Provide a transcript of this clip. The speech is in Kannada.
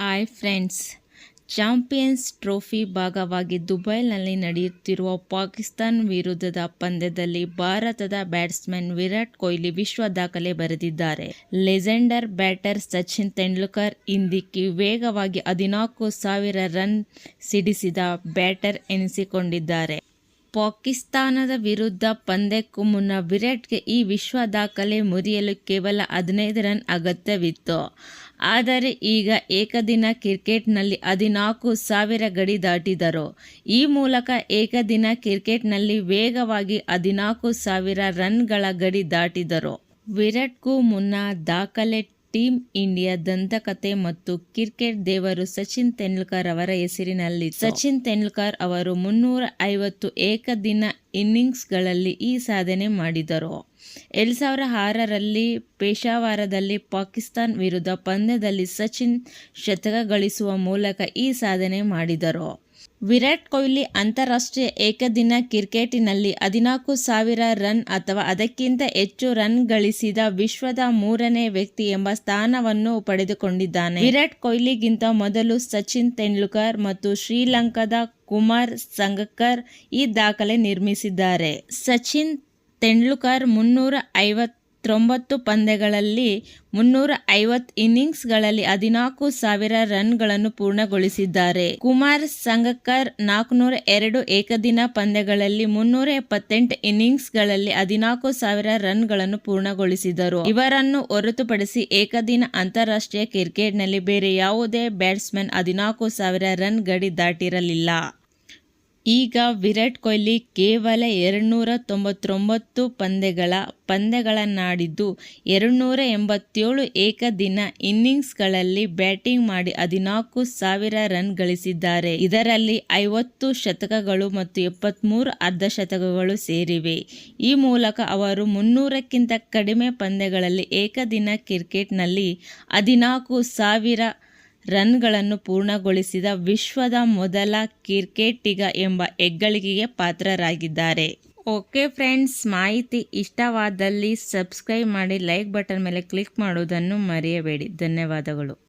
ಹಾಯ್ ಫ್ರೆಂಡ್ಸ್, ಚಾಂಪಿಯನ್ಸ್ ಟ್ರೋಫಿ ಭಾಗವಾಗಿ ದುಬೈನಲ್ಲಿ ನಡೆಯುತ್ತಿರುವ ಪಾಕಿಸ್ತಾನ ವಿರುದ್ಧದ ಪಂದ್ಯದಲ್ಲಿ ಭಾರತದ ಬ್ಯಾಟ್ಸ್ಮನ್ ವಿರಾಟ್ ಕೊಹ್ಲಿ ವಿಶ್ವ ದಾಖಲೆ ಬರೆದಿದ್ದಾರೆ. ಲೆಜೆಂಡರ್ ಬ್ಯಾಟರ್ ಸಚಿನ್ ತೆಂಡೂಲ್ಕರ್ ಹಿಂದಿಕ್ಕಿ ವೇಗವಾಗಿ 14,000 ರನ್ ಸಿಡಿಸಿದ ಬ್ಯಾಟರ್ ಎನಿಸಿಕೊಂಡಿದ್ದಾರೆ. ಪಾಕಿಸ್ತಾನದ ವಿರುದ್ಧ ಪಂದ್ಯಕ್ಕೂ ಮುನ್ನ ವಿರಾಟ್ಗೆ ಈ ವಿಶ್ವ ದಾಖಲೆ ಮುರಿಯಲು ಕೇವಲ 15 ರನ್ ಅಗತ್ಯವಿತ್ತು. ಆದರೆ ಈಗ ಏಕದಿನ ಕ್ರಿಕೆಟ್ನಲ್ಲಿ 14,000 ಗಡಿ ದಾಟಿದರು. ಈ ಮೂಲಕ ಏಕದಿನ ಕ್ರಿಕೆಟ್ನಲ್ಲಿ ವೇಗವಾಗಿ 14,000 ರನ್ಗಳ ಗಡಿ ದಾಟಿದರು. ವಿರಾಟ್ಗೂ ಮುನ್ನ ದಾಖಲೆ ಟೀಮ್ ಇಂಡಿಯಾ ದಂತಕಥೆ ಮತ್ತು ಕ್ರಿಕೆಟ್ ದೇವರು ಸಚಿನ್ ತೆಂಡೂಲ್ಕರ್ ಅವರ ಹೆಸರಿನಲ್ಲಿತ್ತು. ಸಚಿನ್ ತೆಂಡೂಲ್ಕರ್ ಅವರು 350 ಏಕದಿನ ಇನ್ನಿಂಗ್ಸ್ಗಳಲ್ಲಿ ಈ ಸಾಧನೆ ಮಾಡಿದರು. 2006ರಲ್ಲಿ ಪೇಶಾವರದಲ್ಲಿ ಪಾಕಿಸ್ತಾನ ವಿರುದ್ಧ ಪಂದ್ಯದಲ್ಲಿ ಸಚಿನ್ ಶತಕ ಗಳಿಸುವ ಮೂಲಕ ಈ ಸಾಧನೆ ಮಾಡಿದರು. ವಿರಾಟ್ ಕೊಹ್ಲಿ ಅಂತಾರಾಷ್ಟ್ರೀಯ ಏಕದಿನ ಕ್ರಿಕೆಟಿನಲ್ಲಿ 14,000 ರನ್ ಅಥವಾ ಅದಕ್ಕಿಂತ ಹೆಚ್ಚು ರನ್ ಗಳಿಸಿದ ವಿಶ್ವದ 3ನೇ ವ್ಯಕ್ತಿ ಎಂಬ ಸ್ಥಾನವನ್ನು ಪಡೆದುಕೊಂಡಿದ್ದಾನೆ. ವಿರಾಟ್ ಕೊಹ್ಲಿಗಿಂತ ಮೊದಲು ಸಚಿನ್ ತೆಂಡೂಲ್ಕರ್ ಮತ್ತು ಶ್ರೀಲಂಕಾದ ಕುಮಾರ್ ಸಂಗಕ್ಕರ್ ಈ ದಾಖಲೆ ನಿರ್ಮಿಸಿದ್ದಾರೆ. ಸಚಿನ್ ತೆಂಡೂಲ್ಕರ್ 359 ಪಂದ್ಯಗಳಲ್ಲಿ 350 ಇನ್ನಿಂಗ್ಸ್ಗಳಲ್ಲಿ 14,000 ರನ್ಗಳನ್ನು ಪೂರ್ಣಗೊಳಿಸಿದ್ದಾರೆ. ಕುಮಾರ್ ಸಂಗಕ್ಕರ್ 402 ಏಕದಿನ ಪಂದ್ಯಗಳಲ್ಲಿ 378 ಇನ್ನಿಂಗ್ಸ್ಗಳಲ್ಲಿ 14,000 ರನ್ಗಳನ್ನು ಪೂರ್ಣಗೊಳಿಸಿದರು. ಇವರನ್ನು ಹೊರತುಪಡಿಸಿ ಏಕದಿನ ಅಂತಾರಾಷ್ಟ್ರೀಯ ಕ್ರಿಕೆಟ್ನಲ್ಲಿ ಬೇರೆ ಯಾವುದೇ ಬ್ಯಾಟ್ಸ್ಮನ್ 14,000 ರನ್ ಗಡಿ ದಾಟಿರಲಿಲ್ಲ. ಈಗ ವಿರಾಟ್ ಕೊಹ್ಲಿ ಕೇವಲ 299 ಪಂದ್ಯಗಳನ್ನಾಡಿದ್ದು 287 ಏಕದಿನ ಇನ್ನಿಂಗ್ಸ್ಗಳಲ್ಲಿ ಬ್ಯಾಟಿಂಗ್ ಮಾಡಿ 14,000 ರನ್ ಗಳಿಸಿದ್ದಾರೆ. ಇದರಲ್ಲಿ 50 ಶತಕಗಳು ಮತ್ತು 73 ಅರ್ಧಶತಕಗಳು ಸೇರಿವೆ. ಈ ಮೂಲಕ ಅವರು 300ಕ್ಕಿಂತ ಕಡಿಮೆ ಪಂದ್ಯಗಳಲ್ಲಿ ಏಕದಿನ ಕ್ರಿಕೆಟ್ನಲ್ಲಿ 14,000 ರನ್ಗಳನ್ನು ಪೂರ್ಣಗೊಳಿಸಿದ ವಿಶ್ವದ ಮೊದಲ ಕ್ರಿಕೆಟಿಗ ಎಂಬ ಹೆಗ್ಗಳಿಕೆಗೆ ಪಾತ್ರರಾಗಿದ್ದಾರೆ. ಓಕೆ ಫ್ರೆಂಡ್ಸ್, ಮಾಹಿತಿ ಇಷ್ಟವಾದಲ್ಲಿ ಸಬ್ಸ್ಕ್ರೈಬ್ ಮಾಡಿ, ಲೈಕ್ ಬಟನ್ ಮೇಲೆ ಕ್ಲಿಕ್ ಮಾಡುವುದನ್ನು ಮರೆಯಬೇಡಿ. ಧನ್ಯವಾದಗಳು.